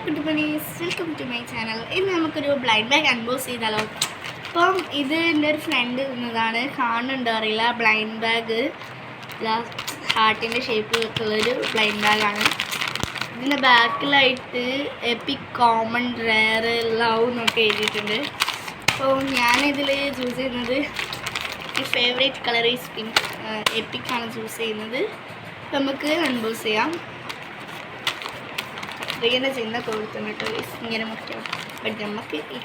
കുട്ടിപ്പണീസ്, welcome to my channel. ഇന്ന് നമുക്കൊരു blind bag unbox ചെയ്താലോ. അപ്പം ഇത് എൻ്റെ ഒരു ഫ്രണ്ട് തന്നതാണ്. കാണുന്നുണ്ടോ അറിയില്ല. ബ്ലൈൻഡ് ബാഗ് ഹാർട്ടിൻ്റെ ഷേപ്പിലൊക്കെയുള്ളൊരു ബ്ലൈൻഡ് ബാഗാണ്. ഇതിൻ്റെ ബാക്കിലായിട്ട് എപ്പിക്, കോമൺ, റെയർ, ലവ് എന്നൊക്കെ എഴുതിയിട്ടുണ്ട്. അപ്പോൾ ഞാനിതിൽ ചൂസ് ചെയ്യുന്നത് ഈ ഫേവറേറ്റ് കളർ ഈസ് പിങ്ക്. എപ്പിക്കാണ് ചൂസ് ചെയ്യുന്നത്. നമുക്ക് അൺബോക്സ് ചെയ്യാം. ഇങ്ങനെ ചെയ്യുന്ന കൊടുത്തുണ്ട് കേട്ടോ. ഇങ്ങനെ മുറിക്കാം. ബട്ട് നമുക്ക് ഈ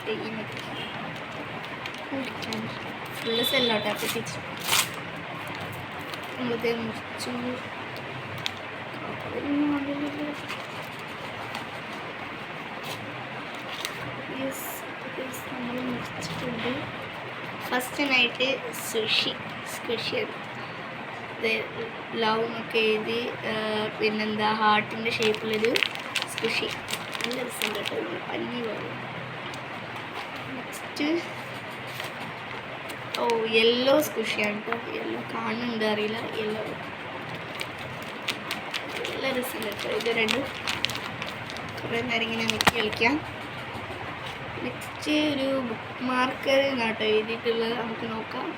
മുറിക്കാം ഫുള്ള് സെല്ലോട്ടാ പൊട്ടിച്ചു. നമ്മളിത് മുറിച്ചു. നമ്മൾ മുറിച്ചിട്ടുണ്ട്. ഫസ്റ്റിനായിട്ട് സ്ക്വിഷിയാണ്. ലവ് എന്നൊക്കെ എഴുതി പിന്നെന്താ ഹാർട്ടിൻ്റെ ഷേപ്പിലൊരു സ്ക്വിഷി. നല്ല രസം കേട്ടോ. പഞ്ഞി പോലെ. നെക്സ്റ്റ് യെല്ലോ സ്ക്വിഷിയാണ് കേട്ടോ. യെല്ലോ കാണുന്നുണ്ട് അറിയില്ല. യെല്ലോ നല്ല രസം കേട്ടോ. ഇത് രണ്ടും കുറേ നേരം ഇങ്ങനെ മിക്സ് കളിക്കാം. നെക്സ്റ്റ് ഒരു ബുക്ക് മാർക്കർ കേട്ടോ എഴുതിയിട്ടുള്ളത്. നമുക്ക് നോക്കാം.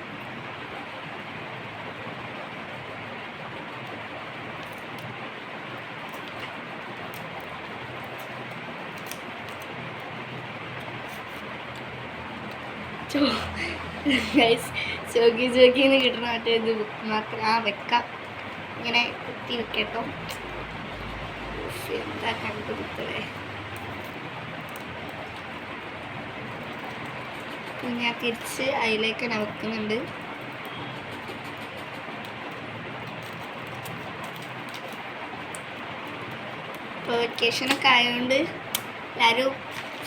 ചോക്കിന്ന് കിട്ടണ മറ്റേ ഇത് ബുക്ക് മാർക്കർ. വെക്കാം. ഇങ്ങനെ കുത്തി വെക്കട്ടോ. എന്താ കണ്ടുപിടുത്തേ. ഞാൻ തിരിച്ച് അതിലേക്ക് തന്നെ വെക്കുന്നുണ്ട്. ഇപ്പോൾ വെക്കേഷനൊക്കെ ആയതുകൊണ്ട് എല്ലാവരും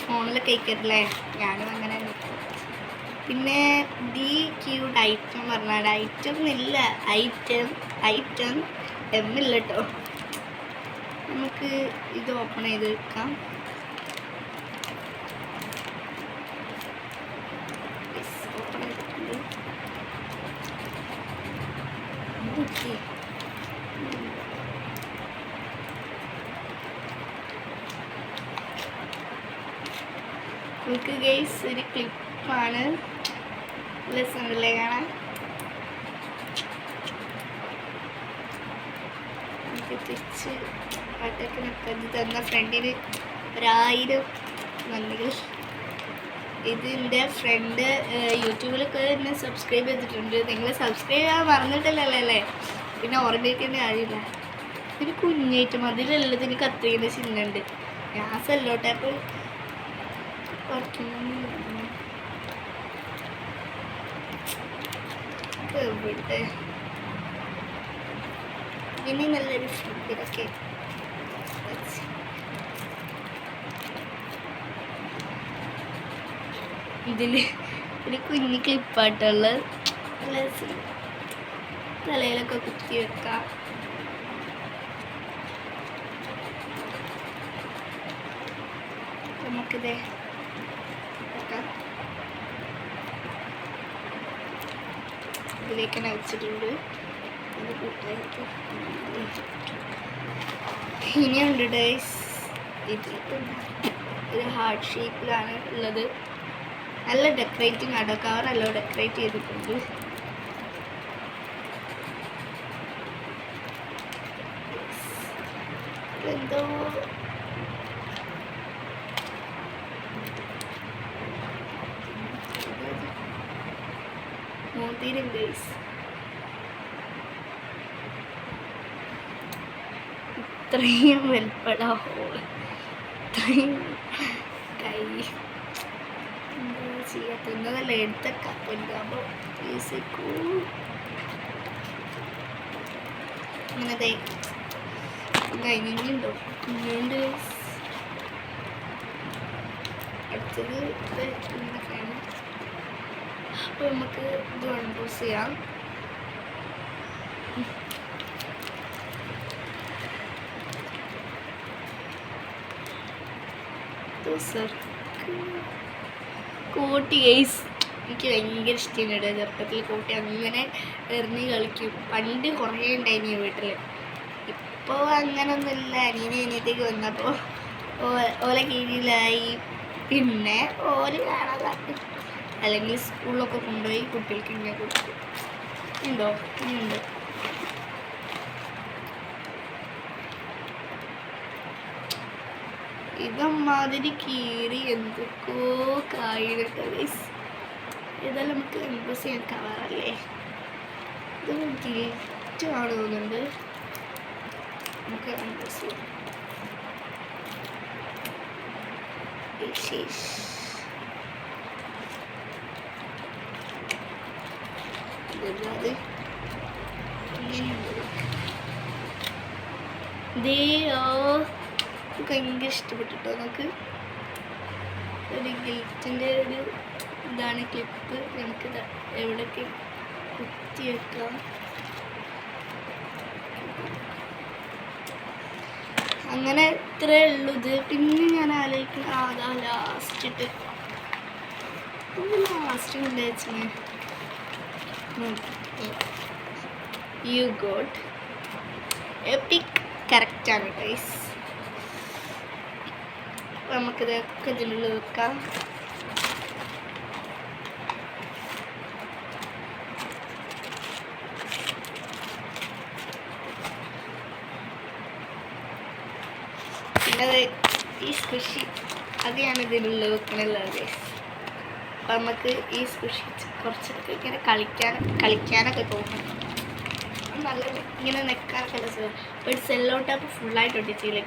ഫോണിലൊക്കെ കഴിക്കത്തില്ലേ. ഞാനും അങ്ങനെ നിൽക്കും. പിന്നെ ദി ക്യൂട്ട് ഐറ്റം പറഞ്ഞാൽ ഐറ്റം ഇല്ല, ഐറ്റം എമ്മില്ല കേട്ടോ. നമുക്ക് ഇത് ഓപ്പൺ ചെയ്ത് വെക്കാം. ഓപ്പൺ ചെയ്തിട്ടുണ്ട്. നമുക്ക് ഗൈസ് ഒരു ക്ലിപ്പാണ്. രസമുണ്ടല്ലേ കാണാൻ. തിരിച്ച് പാട്ടൊക്കെ ഇത് തന്ന ഫ്രണ്ടിന് 1000 നന്ദികൾ. ഇത് എൻ്റെ ഫ്രണ്ട് യൂട്യൂബിലൊക്കെ എന്നെ സബ്സ്ക്രൈബ് ചെയ്തിട്ടുണ്ട്. നിങ്ങൾ സബ്സ്ക്രൈബ് ചെയ്യാൻ മറന്നിട്ടില്ലല്ലോ അല്ലേ. പിന്നെ ഓർമ്മയ്ക്കേണ്ട കാര്യമില്ല. ഒരു കുഞ്ഞേറ്റം അതിലുള്ളതിന് കത്രികേൻ്റെ ചിഹ്നമുണ്ട്. ഞാൻ സെല്ലോ ടാപ്പ് ഇവിടെ ഇനി നല്ലൊരു ഇതൊക്കെ ഇതില് ഒരു കുഞ്ഞു ക്ലിപ്പായിട്ടുള്ളത്. തലയിലൊക്കെ കുത്തി വെക്കാം. നമുക്കിതേ ഇതിലേക്ക് തന്നെ വെച്ചിട്ടുണ്ട്. ഇനിയുണ്ട് ഡേയ്സ്. ഇത് ഹാർട്ട് ഷേപ്പിലാണ് ഉള്ളത്. നല്ല ഡെക്കറേറ്റിംഗ് ആണ്. കവർ നല്ല ഡെക്കറേറ്റ് ചെയ്തിട്ടുണ്ട്. എന്തോ മോതിരം ഗൈസ്. ഇത്രയും വെൽപ്പടാ ഹോൾ. ഇത്രയും കൈ എന്താ ചെയ്യാ. തിന്നതല്ല എടുത്തൊക്കെ പൊന്നാകുമ്പോൾ ഈസിക്കൂ. ഇങ്ങനെ കഴിഞ്ഞുണ്ടോ. ഇങ്ങനെയുണ്ട്. അടുത്തത് ഇങ്ങനെയൊക്കെയാണ്. അപ്പോൾ നമുക്ക് ഇത് അൺബോക്സ് ചെയ്യാം. കോട്ടി ഗൈസ് എനിക്ക് ഭയങ്കര ഇഷ്ടമാണ്. ചെറുപ്പത്തിൽ കോട്ടി അങ്ങനെ എറിഞ്ഞ് കളിക്കും. പണ്ട് കുറേ ഉണ്ടായിരുന്നു വീട്ടിൽ. ഇപ്പോൾ അങ്ങനൊന്നുമില്ല. അനിയത്തേക്ക് വന്നപ്പോൾ ഓല കീഴിലായി. പിന്നെ ഓല് കാണാതാക്കി അല്ലെങ്കിൽ സ്കൂളിലൊക്കെ കൊണ്ടുപോയി കുട്ടികൾക്ക് ഇങ്ങനെ കൊടുക്കും. ഉണ്ടോ? ഇനിയുണ്ട്. ഇതമ്മാതിരി കീറി എന്തൊക്കെയോ കായിടൊക്കെ ഗൈസ്. ഇതെല്ലാം നമുക്ക് എംബോസ് ചെയ്യാൻ കവറല്ലേ. ഇത് ഗിഫ്റ്റാണ് തോന്നുന്നുണ്ട്. നമുക്ക് എംബോസ് ചെയ്യാം. ഇതല്ലാതെ ഇങ്ങനെയുണ്ട്. ഭയങ്കര ഇഷ്ടപ്പെട്ടിട്ടോ. നമുക്ക് ഒരു ഗിൽറ്റിൻ്റെ ഒരു ഇതാണ് ക്ലിപ്പ്. നമുക്ക് എവിടെയൊക്കെ കുത്തി വെക്കാം. അങ്ങനെ ഇത്രേ ഉള്ളൂ ഇത്. പിന്നെ ഞാൻ ആലോചിക്കുന്ന അതാ ലാസ്റ്റ് ഉണ്ടായിരുന്നു. You got EPIC. കറക്റ്റാണ് ഗൈസ്. നമുക്കിതൊക്കെ ഇതിനുള്ളിൽ വെക്കാം. പിന്നെ ഈ സ്ക്വിഷി അത് ഞാൻ ഇതിനുള്ളിൽ വെക്കണുള്ളത് ഗൈസ്. അപ്പം നമുക്ക് ഈ സ്ക്വിഷി കുറച്ചൊക്കെ ഇങ്ങനെ കളിക്കാനൊക്കെ തോന്നും. നല്ല ഇങ്ങനെ നെക്കാനൊക്കെ രസം. ഒരു സെല്ലോ ടാപ്പ് ഫുള്ളായിട്ട് ഒട്ടിച്ചിലേക്ക്